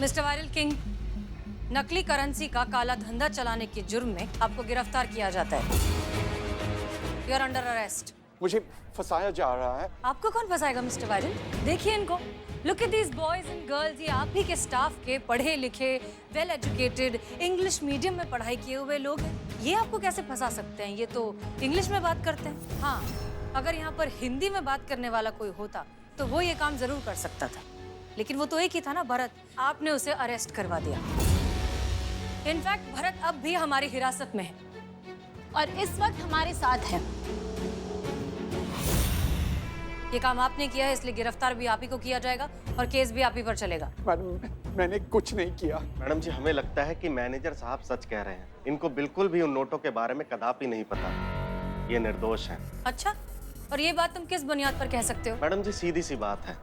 Mister viral king, नकली currency का काला धंधा चलाने के जुर्म में आपको गिरफ्तार किया जाता है। You are under arrest. मुझे फंसाया जा रहा है। आपको कौन फंसाएगा मिस्टर वायरल? देखिए इनको, look at these boys and girls. ये आप ही के स्टाफ के पढ़े लिखे, वेल एजुकेटेड, इंग्लिश मीडियम में पढ़ाई किए हुए लोग हैं। ये आपको कैसे फंसा सकते हैं? ये तो इंग्लिश में बात करते हैं। हाँ, अगर यहाँ पर हिंदी में बात करने वाला कोई होता तो वो ये काम जरूर कर सकता था, लेकिन वो तो एक ही था ना, भरत। आपने उसे अरेस्ट करवा दिया। इनफैक्ट भरत अब भी हमारी हिरासत में है और इस वक्त हमारे साथ है। ये काम आपने किया है, इसलिए गिरफ्तार भी आप ही को किया जाएगा और केस भी आप ही पर चलेगा। मैडम, मैंने कुछ नहीं किया। मैडम जी, हमें लगता है कि मैनेजर साहब सच कह रहे हैं। इनको बिल्कुल भी उन नोटों के बारे में कदापि नहीं पता। ये निर्दोष हैं। अच्छा, और ये बात तुम किस बुनियाद पर कह सकते हो? मैडम जी, सीधी सी बात है।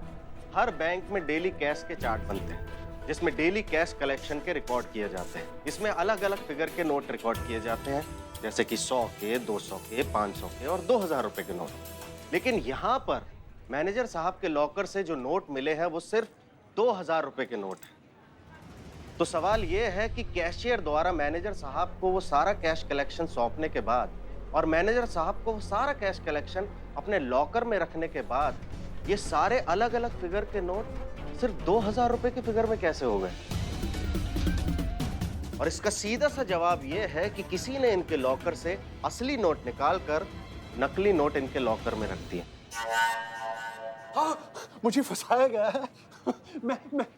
हर बैंक में डेली कैश के चार्ट बनते हैं, जिसमें डेली कैश कलेक्शन के रिकॉर्ड किए जाते हैं। इसमें अलग अलग फिगर के नोट रिकॉर्ड किए जाते हैं, जैसे कि 100 के, 200 के, 500 के और 2000 रुपए के नोट। लेकिन यहाँ पर मैनेजर साहब के लॉकर से जो नोट मिले हैं वो सिर्फ 2000 रुपए के नोट हैं। तो सवाल ये है कि कैशियर द्वारा मैनेजर साहब को वो सारा कैश कलेक्शन सौंपने के बाद और मैनेजर साहब को वो सारा कैश कलेक्शन अपने लॉकर में रखने के बाद ये सारे अलग अलग फिगर के नोट सिर्फ 2000 रुपए के फिगर में कैसे हो गए? और इसका सीधा सा जवाब ये है कि किसी ने इनके लॉकर से असली नोट निकाल कर नकली नोट इनके लॉकर में रख दिए। हाँ, मुझे फंसाया गया है।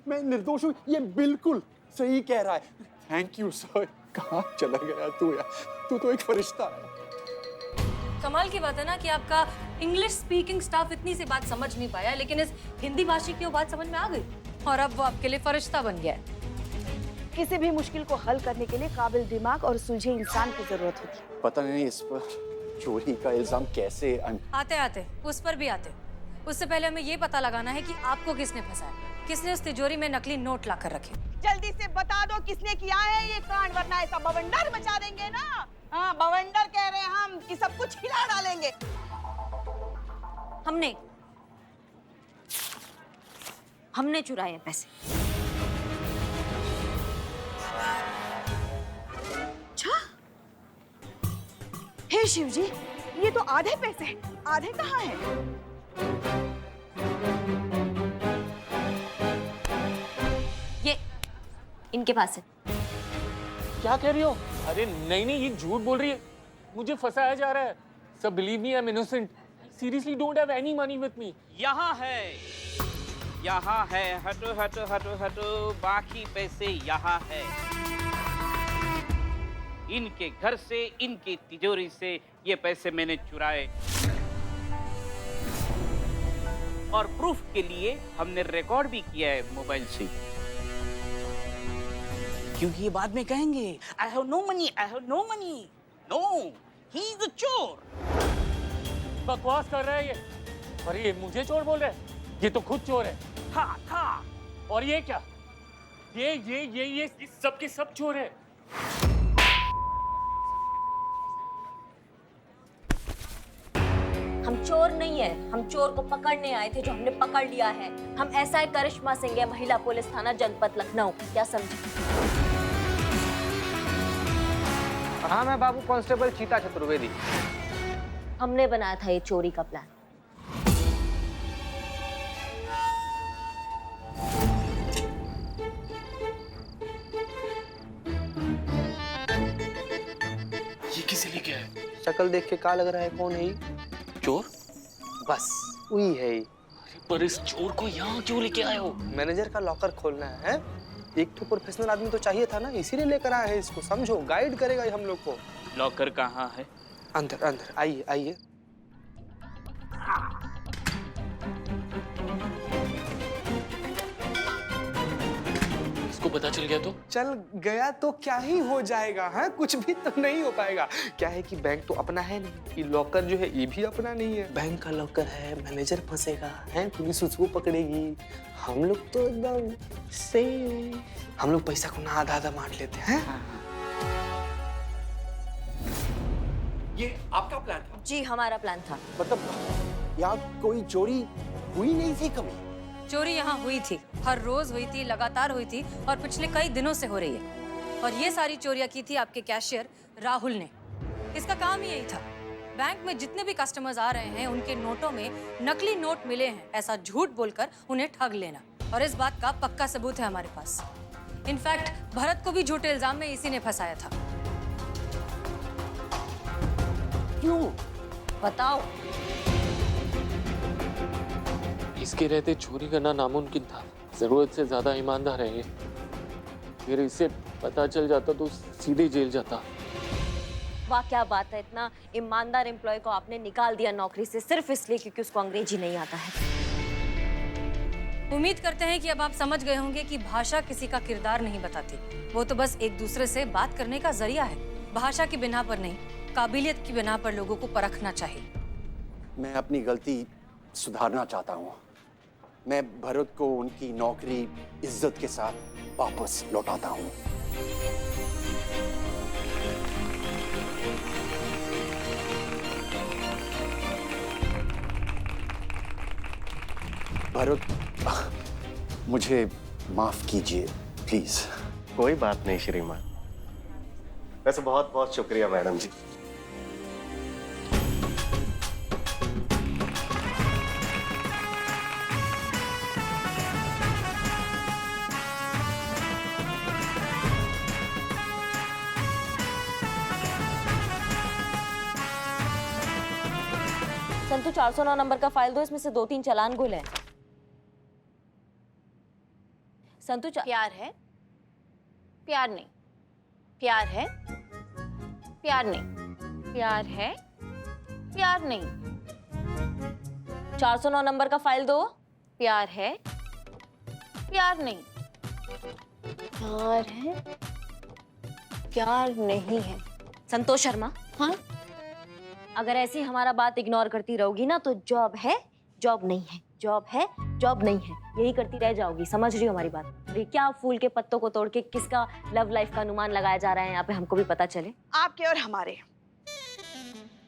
मैं निर्दोष हूँ। ये बिल्कुल सही कह रहा है। Thank you sir. कहाँ चला गया तू यार? तू तो एक फरिश्ता है। कमाल की बात है ना कि आपका इंग्लिश स्पीकिंग स्टाफ इतनी सी बात समझ नहीं पाया, लेकिन इस हिंदी भाषी की वो बात समझ में आ गई और अब वो आपके लिए फरिश्ता बन गया है। किसी भी मुश्किल को हल करने के लिए काबिल दिमाग और सूझे इंसान की जरूरत होती है। पता नहीं इस पर चोरी का इल्जाम कैसे आते आते उस पर भी आते। उससे पहले हमें ये पता लगाना है कि आपको किसने फंसाया, किसने उस तिजोरी में नकली नोट लाकर रखे। जल्दी से बता दो किसने किया है ये कांड, वरना ऐसा बवंडर मचा देंगे ना। हाँ, बवंडर कह रहे हैं हम कि सब कुछ हिला डालेंगे। हमने चुराए हैं पैसे। अच्छा, हे शिव जी, ये तो आधे पैसे, आधे कहाँ हैं? ये इनके पास है। क्या कह रही हो? अरे नहीं नहीं, ये झूठ बोल रही है। मुझे फंसाया जा रहा है। सब believe me, I am innocent. Seriously don't have any money with me. यहाँ है, यहाँ है। हटो हटो हटो हटो, बाकी पैसे यहाँ है। इनके घर से, इनकी तिजोरी से ये पैसे मैंने चुराए और प्रूफ के लिए हमने रिकॉर्ड भी किया है मोबाइल से, क्योंकि ये बाद में कहेंगे I have no money, I have no money. No, he is a chor. बकवास कर रहा है ये। अरे ये मुझे चोर बोल रहा है? ये तो खुद चोर है। था। और ये क्या? ये सब के सब चोर है। हम चोर नहीं है, हम चोर को पकड़ने आए थे जो हमने पकड़ लिया है। हम एसआई करिश्मा सिंह है, महिला पुलिस थाना जनपद लखनऊ। क्या समझे? हाँ, मैं बाबू कांस्टेबल चीता चतुर्वेदी। हमने बनाया था ये चोरी का प्लान। ये किसे लेके आए? शक्ल देख के क्या लग रहा है? कौन है ये? चोर? बस वही है ये। पर इस चोर को यहाँ क्यों लेके आए हो? मैनेजर का लॉकर खोलना है। एक तो प्रोफेशनल आदमी तो चाहिए था ना, इसीलिए लेकर आए हैं इसको। समझो, गाइड करेगा ये हम लोग को। लॉकर कहाँ है? अंदर अंदर आइए आइए। इसको पता चल गया तो? चल गया तो क्या ही हो जाएगा? है कुछ भी तो नहीं हो पाएगा। क्या है कि बैंक तो अपना है नहीं, ये लॉकर जो है ये भी अपना नहीं है। बैंक का लॉकर है, मैनेजर फंसेगा, है पुलिस उसको पकड़ेगी। हम लोग तो एकदम सेफ। हम लोग पैसा को ना आधा आधा बांट लेते हैं। ये आपका प्लान था? जी, हमारा प्लान था। मतलब यहाँ कोई चोरी हुई नहीं थी कभी? चोरी यहाँ हुई थी, हर रोज हुई थी, लगातार हुई थी और पिछले कई दिनों से हो रही है। और ये सारी चोरियां की थी आपके कैशियर राहुल ने। इसका काम ही यही था, बैंक में जितने भी कस्टमर्स आ रहे हैं उनके नोटों में नकली नोट मिले हैं ऐसा झूठ बोलकर उन्हें ठग लेना। और इस बात का पक्का सबूत है हमारे पास। इनफैक्ट भरत को भी झूठे इल्जाम में इसी ने फंसाया था। क्यों? बताओ। इसके रहते चोरी करना नामुमकिन था। जरूरत से ज्यादा ईमानदार है ये। फिर इसे पता चल जाता तो सीधे जेल जाता। वाह क्या बात है, इतना ईमानदार एम्प्लॉय को आपने निकाल दिया नौकरी से सिर्फ इसलिए क्योंकि उसको अंग्रेजी नहीं आता है। उम्मीद करते हैं कि अब आप समझ गए होंगे कि भाषा किसी का किरदार नहीं बताती, वो तो बस एक दूसरे से बात करने का जरिया है। भाषा की बिना पर नहीं, काबिलियत की बिना पर लोगों को परखना चाहिए। मैं अपनी गलती सुधारना चाहता हूँ। मैं भरत को उनकी नौकरी इज्जत के साथ वापस लौटाता हूँ। भरत, मुझे माफ कीजिए प्लीज। कोई बात नहीं श्रीमान। वैसे बहुत बहुत शुक्रिया मैडम जी। संतु 409 नंबर का फाइल दो, इसमें से 2-3 चालान गुल है। संतु प्यार है, प्यार नहीं, प्यार है, प्यार नहीं, प्यार है, प्यार नहीं। 409 नंबर का फाइल दो। प्यार है, प्यार नहीं, प्यार है, प्यार नहीं है। संतोष शर्मा, हाँ अगर ऐसी हमारा बात इग्नोर करती रहोगी ना तो जॉब है, जॉब नहीं है, जॉब है, जॉब नहीं है, यही करती रह जाओगी। समझ रही हो हमारी बात? अरे क्या फूल के पत्तों को तोड़ के किसका लव लाइफ का अनुमान लगाया जा रहा है यहाँ पे, हमको भी पता चले। आपके और हमारे।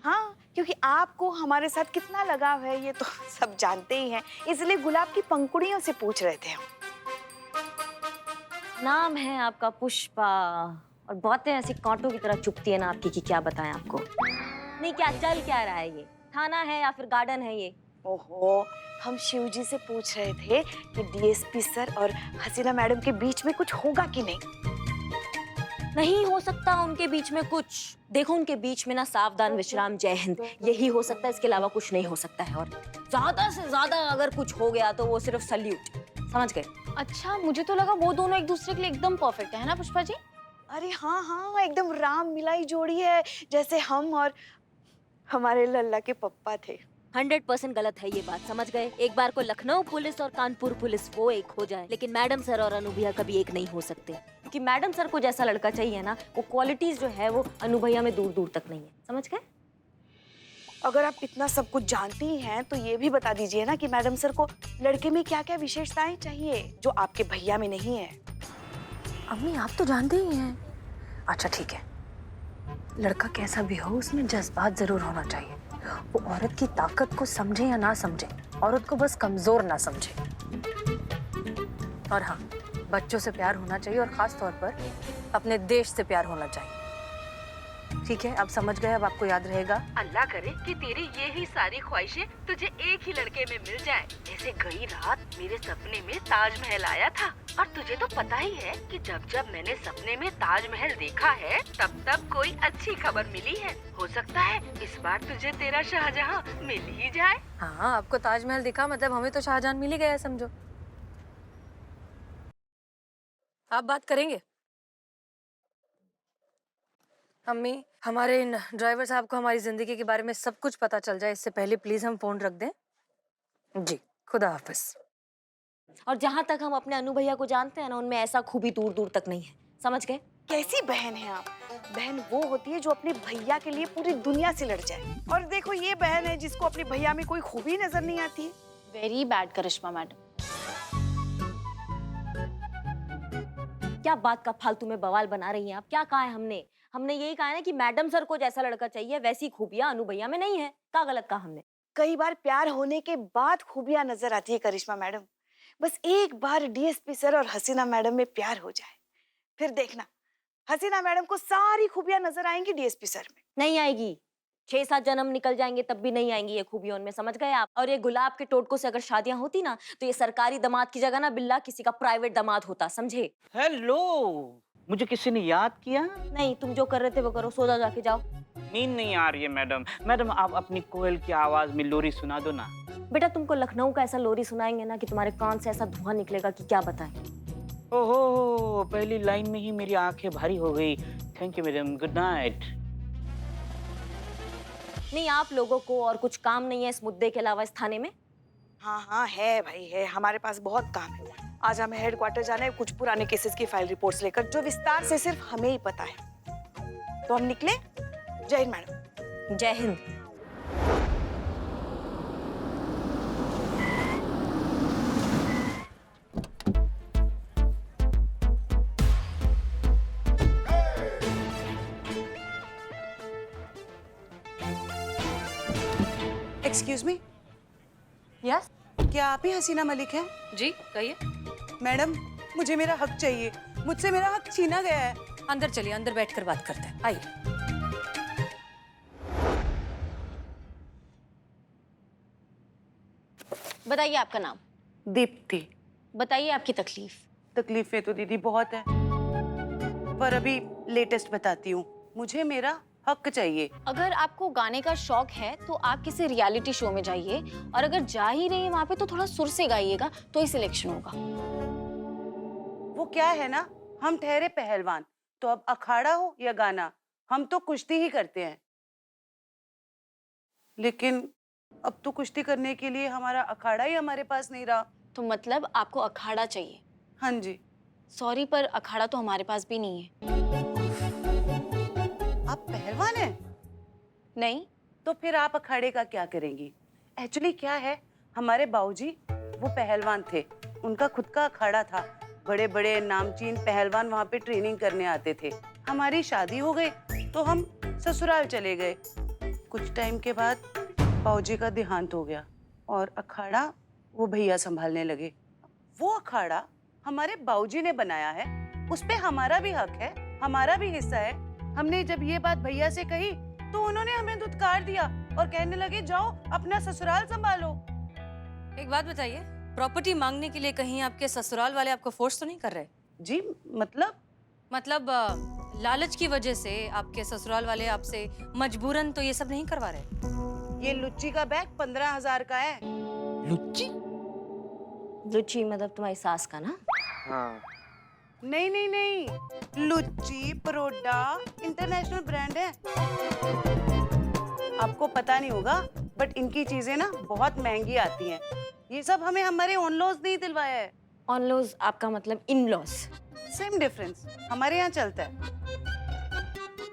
हाँ, क्योंकि आपको हमारे साथ कितना लगाव है ये तो सब जानते ही हैं, इसलिए गुलाब की पंखुड़ियों से पूछ रहे थे हम। नाम है आपका पुष्पा और बातें ऐसी कांटों की तरह चुभती है ना आपकी कि क्या बताएं आपको। नहीं क्या चल क्या रहा है ये? थाना है या फिर गार्डन है ये? ओहो, हम शिवजी से पूछ रहे थे कि डीएसपी सर और हसीना मैडम के बीच में कुछ होगा कि नहीं। नहीं हो सकता उनके बीच में कुछ। देखो उनके बीच में ना सावधान विश्राम जय हिंद यही हो सकता है, इसके अलावा कुछ नहीं हो सकता है। और ज्यादा से ज्यादा अगर कुछ हो गया तो वो सिर्फ सल्यूट। समझ गए? अच्छा, मुझे तो लगा वो दोनों एक दूसरे के लिए एकदम परफेक्ट है ना पुष्पा जी? अरे हाँ हाँ, एकदम राम मिलाई जोड़ी है, जैसे हम और हमारे लल्ला के पप्पा थे। 100% गलत है ये बात, समझ गए? एक बार को लखनऊ पुलिस और कानपुर पुलिस वो एक हो जाए, लेकिन मैडम सर और अनुभैया कभी एक नहीं हो सकते, क्योंकि मैडम सर को जैसा लड़का चाहिए ना, वो क्वालिटीज जो है वो अनुभैया में दूर दूर तक नहीं है। समझ गए? अगर आप इतना सब कुछ जानती ही हैं तो ये भी बता दीजिए ना कि मैडम सर को लड़के में क्या क्या विशेषताएं चाहिए जो आपके भैया में नहीं है। अम्मी आप तो जानते ही हैं। अच्छा ठीक है, लड़का कैसा भी हो उसमें जज्बात जरूर होना चाहिए। वो औरत की ताकत को समझे या ना समझे, औरत को बस कमजोर ना समझे। और हाँ, बच्चों से प्यार होना चाहिए और खास तौर पर अपने देश से प्यार होना चाहिए। ठीक है, अब समझ गए, अब आपको याद रहेगा। अल्लाह करे कि तेरी ये ही सारी ख्वाहिशें तुझे एक ही लड़के में मिल जाए। जैसे गई रात मेरे सपने में ताजमहल आया था, और तुझे तो पता ही है कि जब जब मैंने सपने में ताजमहल देखा है तब तब कोई अच्छी खबर मिली है। हो सकता है इस बार तुझे तेरा शाहजहां मिल ही जाए। हाँ, आपको ताजमहल दिखा मतलब हमें तो शाहजहां मिल ही गया, समझो। आप बात करेंगे? अम्मी, हमारे इन ड्राइवर साहब को हमारी जिंदगी के बारे में सब कुछ पता चल जाए, इससे पहले प्लीज हम फोन रख दें। जी, खुदा हाफिज। और जहाँ तक हम अपने अनु भैया को जानते हैं ना, उनमें ऐसा खूबी दूर दूर तक नहीं है। समझ गए? कैसी बहन है आप? बहन वो होती है जो अपने भैया के लिए पूरी दुनिया से लड़ जाए, और देखो ये बहन है जिसको अपने भैया में कोई खूबी नजर नहीं आती। वेरी बैड करिश्मा मैडम। क्या बात का फालतू में बवाल बना रही हैं आप? क्या कहा है हमने? हमने यही कहा है ना कि मैडम सर को जैसा लड़का चाहिए वैसी खूबियां अनु भैया में नहीं है। क्या गलत कहा हमने? कई बार प्यार होने के बाद खूबियां नजर आती है करिश्मा मैडम। बस एक बार डीएसपी सर और हसीना मैडम में प्यार हो जाए, फिर देखना हसीना मैडम को सारी खूबियां नजर आएंगी डीएसपी सर में। नहीं आएगी। 6-7 जन्म निकल जाएंगे तब भी नहीं आएंगी ये खूबियां उनमें, समझ गए आप? और ये गुलाब के टोटकों से अगर शादियां होती ना तो ये सरकारी दामाद की जगह ना बिल्ला किसी का प्राइवेट दामाद होता, समझे? हेलो, मुझे किसी ने याद किया? नहीं, तुम जो कर रहे थे वो करो, सो जाओ जाके जाओ। नींद नहीं आ रही है मैडम। मैडम आप अपनी कोयल की आवाज में लोरी सुना दो ना। बेटा तुमको लखनऊ का ऐसा लोरी सुनाएंगे ना कि तुम्हारे कान से ऐसा धुआं निकलेगा कि क्या बताएं। ओहो, पहली लाइन में ही मेरी आंखें भारी हो गई। Thank you madam, good night. नहीं, आप लोगों को और कुछ काम नहीं है इस मुद्दे के अलावा इस थाने में? हाँ हाँ है भाई है, हमारे पास बहुत काम है। आज हमें हेडक्वार्टर जाना है कुछ पुराने केसेस की फाइल रिपोर्ट्स लेकर, जो विस्तार से सिर्फ हमें ही पता है। तो हम निकले। जय हिंद मैडम। जय हिंद। एक्सक्यूज मी, यस क्या आप ही हसीना मलिक हैं? जी कहिए। मैडम, मुझे मेरा हक चाहिए, मुझसे मेरा हक छीना गया है। अंदर चलिए, अंदर बैठकर बात करते हैं, आइए। बताइए आपका नाम। दीप्ति। बताइए आपकी तकलीफ। तकलीफें तो दीदी बहुत है, पर अभी लेटेस्ट बताती हूँ। मुझे मेरा हक चाहिए। अगर आपको गाने का शौक है तो आप किसी रियलिटी शो में जाइए, और अगर जा ही रही है वहाँ पे तो थोड़ा सुर से गाइएगा तो ही सिलेक्शन होगा। वो क्या है ना, हम ठहरे पहलवान, तो अब अखाड़ा हो या गाना, हम तो कुश्ती ही करते हैं। लेकिन अब तो कुश्ती करने के लिए हमारा अखाड़ा ही हमारे पास नहीं रहा। तो मतलब आपको अखाड़ा चाहिए? हाँ जी। सॉरी, पर अखाड़ा तो हमारे पास भी नहीं है। आप पहलवान हैं? नहीं। तो फिर आप अखाड़े का क्या करेंगी? एक्चुअली क्या है, हमारे बाबूजी वो पहलवान थे, उनका खुद का अखाड़ा था। बड़े बड़े नामचीन पहलवान वहाँ पे ट्रेनिंग करने आते थे। हमारी शादी हो गई तो हम ससुराल चले गए। कुछ टाइम के बाद बाबूजी का देहांत हो गया और अखाड़ा वो भैया संभालने लगे। वो अखाड़ा हमारे बाबूजी ने बनाया है, उस पे हमारा भी हक है, हमारा भी हिस्सा है। हमने जब ये बात भैया से कही तो उन्होंने हमें धुतकार दिया और कहने लगे जाओ अपना ससुराल संभालो। एक बात बताइए, प्रॉपर्टी मांगने के लिए कहीं आपके ससुराल वाले आपको फोर्स तो नहीं कर रहे? जी मतलब लालच की वजह से आपके ससुराल वाले आपसे मजबूरन तो ये सब नहीं करवा रहे? ये लुच्ची का बैग 15,000 का है। लुच्ची? लुच्ची मतलब तुम्हारी सास का ना? हाँ। नहीं नहीं नहीं, लुच्ची परोडा इंटरनेशनल ब्रांड है। आपको पता नहीं होगा बट इनकी चीजें ना बहुत महंगी आती हैं। ये सब हमें हमारे ऑन-लॉज नहीं दिलवाया है। ऑन-लॉज आपका मतलब इन-लॉज? सेम डिफरेंस हमारे यहाँ चलता है।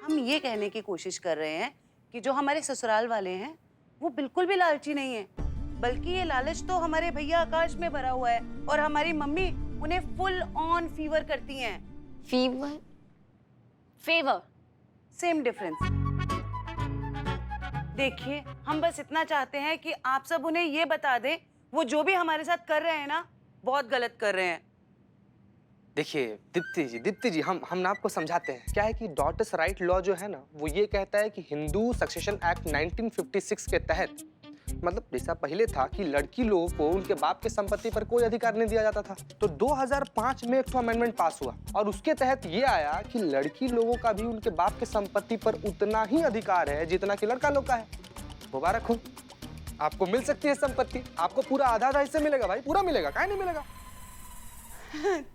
हम ये कहने की कोशिश कर रहे हैं कि जो हमारे ससुराल वाले हैं वो बिल्कुल भी लालची नहीं है, बल्कि ये लालच तो हमारे भैया आकाश में भरा हुआ है और हमारी मम्मी उन्हें फुल ऑन फीवर करती हैं। फीवर? फेवर? Same difference. देखिए, हम बस इतना चाहते हैं कि आप सब उन्हें ये बता दें, वो जो भी हमारे साथ कर रहे हैं ना, बहुत गलत कर रहे हैं। देखिए दीप्ति जी हम ना आपको समझाते हैं। क्या है कि डॉटर्स राइट लॉ जो है ना, वो ये कहता है कि हिंदू सक्सेशन एक्ट 1956 के तहत, मतलब जैसा पहले था कि लड़की लोगों को उनके बाप के संपत्ति पर कोई अधिकार नहीं दिया जाता था, तो 2005 में एक अमेंडमेंट पास हुआ और उसके तहत ये आया कि लड़की लोगों का भी उनके बाप के संपत्ति पर उतना ही अधिकार है जितना कि लड़का लोग का है। मुबारक हो, आपको मिल सकती है संपत्ति, आपको पूरा आधा हिस्सा मिलेगा भाई, पूरा मिलेगा, काहे नहीं मिलेगा।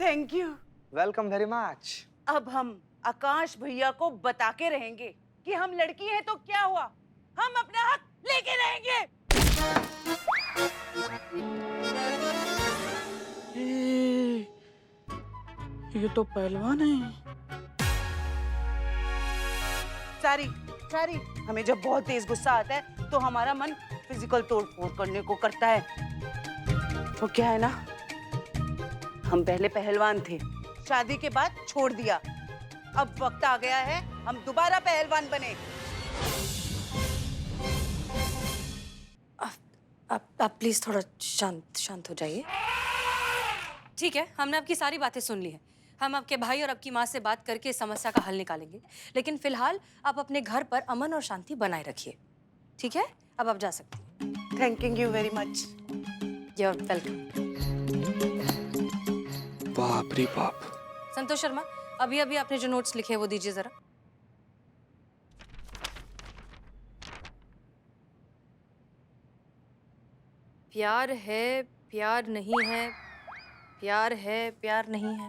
Thank you, welcome very much. अब हम आकाश भैया को बता के रहेंगे कि हम लड़की हैं तो क्या हुआ, हम अपना हक लेके रहेंगे। ये तो पहलवान है। सारी हमें जब बहुत तेज गुस्सा आता है तो हमारा मन फिजिकल तोड़फोड़ करने को करता है। तो क्या है ना, हम पहले पहलवान थे, शादी के बाद छोड़ दिया। अब वक्त आ गया है हम दोबारा पहलवान बने। आप प्लीज थोड़ा शांत हो जाइए। ठीक है, हमने आपकी सारी बातें सुन ली हैं। हम आपके भाई और आपकी माँ से बात करके इस समस्या का हल निकालेंगे, लेकिन फिलहाल आप अपने घर पर अमन और शांति बनाए रखिए, ठीक है? अब आप जा सकती हैं। Thanking you very much. You are welcome. बाप रे बाप। संतोष शर्मा, अभी अभी आपने जो नोट्स लिखे हैं वो दीजिए जरा। प्यार है, प्यार नहीं है, प्यार है, प्यार नहीं है।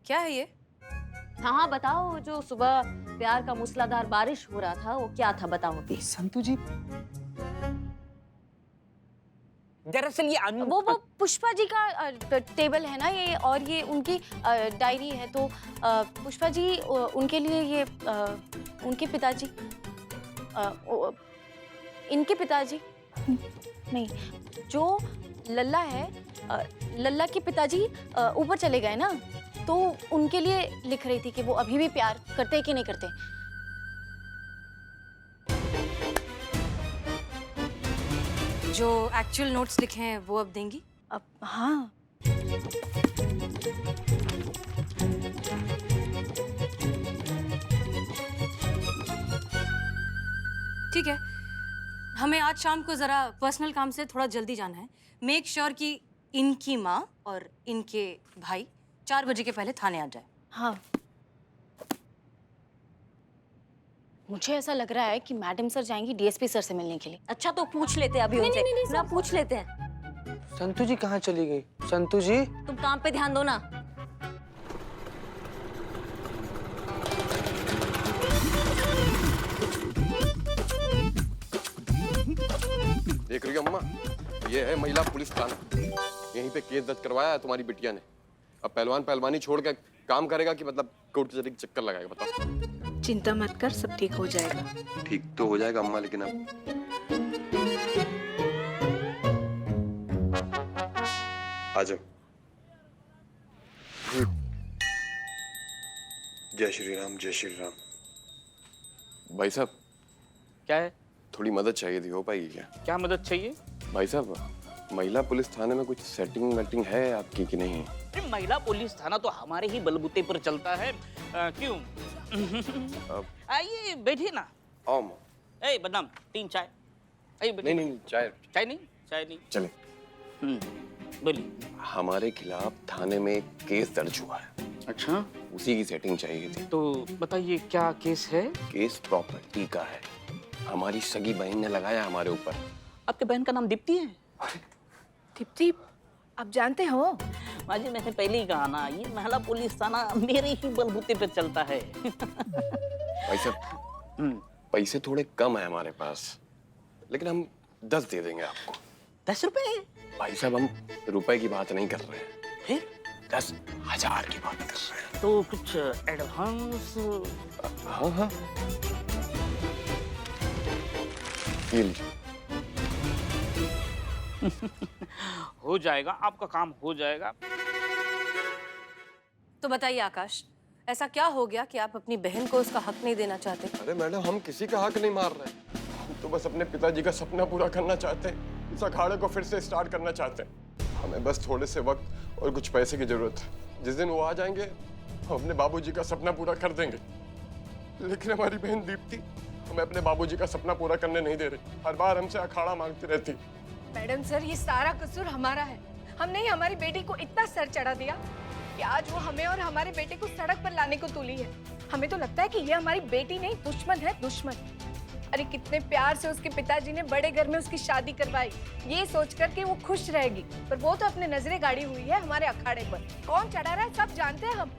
क्या है ये? हाँ हाँ बताओ, जो सुबह प्यार का मूसलाधार बारिश हो रहा था वो क्या था, बताओ अभी। संतू जी, दरअसल ये वो पुष्पा जी का टेबल है ना ये, और ये उनकी डायरी है। तो पुष्पा जी उनके लिए ये उनके पिताजी, इनके पिताजी नहीं, जो लल्ला है, लल्ला के पिताजी ऊपर चले गए ना, तो उनके लिए लिख रही थी कि वो अभी भी प्यार करते हैं कि नहीं करते। जो एक्चुअल नोट्स लिखे हैं वो अब देंगी? अब हाँ, ठीक है, हमें आज शाम को जरा पर्सनल काम से थोड़ा जल्दी जाना है। मेक श्योर कि इनकी माँ और इनके भाई 4 बजे के पहले थाने आ जाए। हाँ। मुझे ऐसा लग रहा है कि मैडम सर जाएंगी डीएसपी सर से मिलने के लिए। अच्छा तो पूछ लेते हैं अभी उनसे। नहीं, ना पूछ लेते हैं। संतू जी कहाँ चली गई? संतू जी, तुम काम पे ध्यान दो ना। देख रही हो अम्मा, ये है महिला पुलिस थाना। यहीं पे केस दर्ज करवाया है तुम्हारी बिटिया ने। अब पहलवान पहलवानी छोड़ के काम करेगा कि मतलब कोर्ट कचहरी के चक्कर लगाएगा, बताओ। चिंता मत कर, सब ठीक हो जाएगा। ठीक तो हो जाएगा अम्मा, लेकिन अब आ जाओ। जय श्री राम, जय श्री राम। भाई साहब, क्या है? थोड़ी मदद चाहिए थी, हो पाएगी क्या? क्या मदद चाहिए? भाई साहब, महिला पुलिस थाने में कुछ सेटिंग वेटिंग है आपकी कि नहीं? अरे महिला पुलिस थाना तो हमारे ही बलबूते पर चलता है। क्यों? आइए बैठिए ना। आओ माँ। ए बदनाम, 3 चाय। आइए बैठिए। नहीं, चाय। चाय नहीं, चाय नहीं। चले। बोलिए। हमारे खिलाफ थाने में केस दर्ज हुआ है। अच्छा, उसी की सेटिंग चाहिए थी। तो बताइए क्या केस है? केस प्रॉपर्टी का है। हमारी सगी बहन ने लगाया हमारे ऊपर। आपके बहन का नाम दीप्ति है? दीप्ति, आप जानते हो? माँ जी, मैंने पहले ही कहा ना, ये महिला पुलिस थाना मेरे ही बलबूते पे चलता है। भाई साहब, पैसे थोड़े कम है हमारे पास, लेकिन हम 10 दे देंगे आपको। 10 रुपए? भाई साहब, हम रुपए की बात नहीं कर रहे हैं, फिर 10,000 की बात कर रहे हैं। तो कुछ एडवांस? हाँ हाँ, ये लीजिए। हो जाएगा, आपका काम हो जाएगा। तो बताइए आकाश, ऐसा क्या हो गया कि आप अपनी बहन को उसका हक नहीं देना चाहते? अरे मैडम, हम किसी का हक नहीं मार रहे, हम तो बस अपने पिताजी का सपना पूरा करना चाहते हैं। इस अखाड़े को फिर से स्टार्ट करना चाहते हैं। हमें बस थोड़े से वक्त और कुछ पैसे की जरूरत है। जिस दिन वो आ जाएंगे, हम अपने बाबूजी का सपना पूरा कर देंगे। लेकिन हमारी बहन दीप्ति हमें अपने बाबूजी का सपना पूरा करने नहीं दे रही। हर बार हमसे अखाड़ा मांगती रहती। मैडम सर, ये सारा कसूर हमारा है। हमने ही हमारी बेटी को इतना सर चढ़ा दिया कि आज वो हमें और हमारे बेटे को सड़क पर लाने को तुली है। हमें तो लगता है कि ये हमारी बेटी नहीं, दुश्मन है, दुश्मन। अरे कितने प्यार से उसके पिताजी ने बड़े घर में उसकी शादी करवाई, ये सोचकर कि वो खुश रहेगी, पर वो तो अपने नजरें गाड़ी हुई है हमारे अखाड़े पर। कौन चढ़ा रहा है सब जानते हैं हम।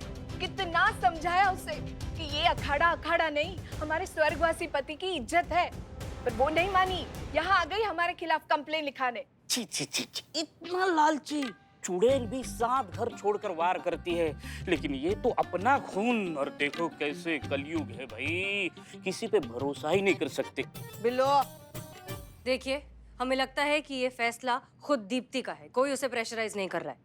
कितना समझाया उसे कि ये अखाड़ा अखाड़ा नहीं, हमारे स्वर्गवासी पति की इज्जत है, पर वो नहीं मानी। यहाँ आ गई हमारे खिलाफ कंप्लेन लिखाने। छी छी छी छी, इतना लालची। चुड़ैल भी 7 घर छोड़कर वार करती है, लेकिन ये तो अपना खून। और देखो कैसे कलयुग है भाई, किसी पे भरोसा ही नहीं कर सकते। बिल्लो, देखिए, हमें लगता है कि ये फैसला खुद दीप्ति का है, कोई उसे प्रेशराइज नहीं कर रहा है।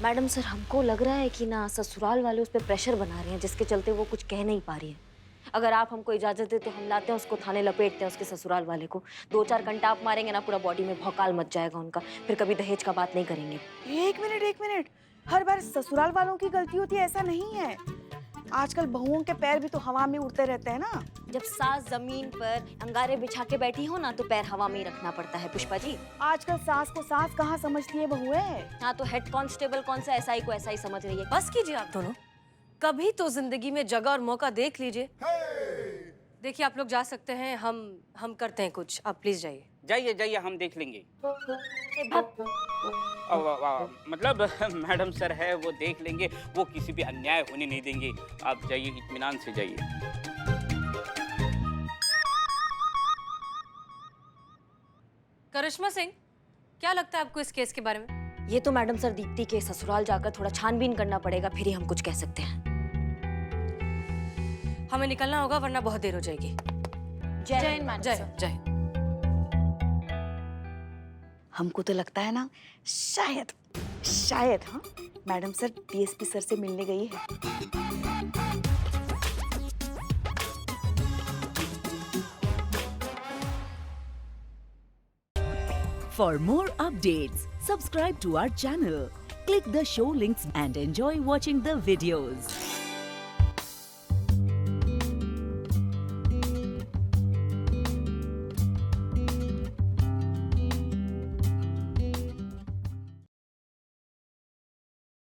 मैडम सर, हमको लग रहा है कि ना ससुराल वाले उस पर प्रेशर बना रहे हैं, जिसके चलते वो कुछ कह नहीं पा रही है। अगर आप हमको इजाजत दे तो हम लाते हैं उसको थाने, लपेटते हैं उसके ससुराल वाले को। 2-4 घंटा आप मारेंगे ना, पूरा बॉडी में भौकाल मच जाएगा उनका। फिर कभी दहेज का बात नहीं करेंगे। एक मिनट, हर बार ससुराल वालों की गलती होती है ऐसा नहीं है। आजकल बहुओं के पैर भी तो हवा में उड़ते रहते हैं ना। जब सास जमीन पर अंगारे बिछा के बैठी हो ना तो पैर हवा में ही रखना पड़ता है पुष्पा जी। आजकल सास को सास कहाँ समझती है बहुएं। हाँ तो हेड कांस्टेबल कौन सा एसआई को ऐसा ही समझ रही है। बस कीजिए आप दोनों, कभी तो जिंदगी में जगह और मौका देख लीजिए। देखिए आप लोग जा सकते हैं, हम करते हैं कुछ, आप प्लीज जाइए। जाइए हम देख लेंगे। मतलब मैडम सर है वो देख लेंगे, वो किसी भी अन्याय होने नहीं देंगे। आप जाइए, इत्मीनान से जाइए। करिश्मा सिंह, क्या लगता है आपको इस केस के बारे में? ये तो मैडम सर दीप्ति के ससुराल जाकर थोड़ा छानबीन करना पड़ेगा, फिर ही हम कुछ कह सकते हैं। हमें निकलना होगा वरना बहुत देर हो जाएगी। जय हिंद मैडम जय सर। जय। हमको तो लगता है ना, शायद हाँ मैडम सर डीएसपी सर से मिलने गई है। For more updates, subscribe to our channel, click the show links and enjoy watching the videos.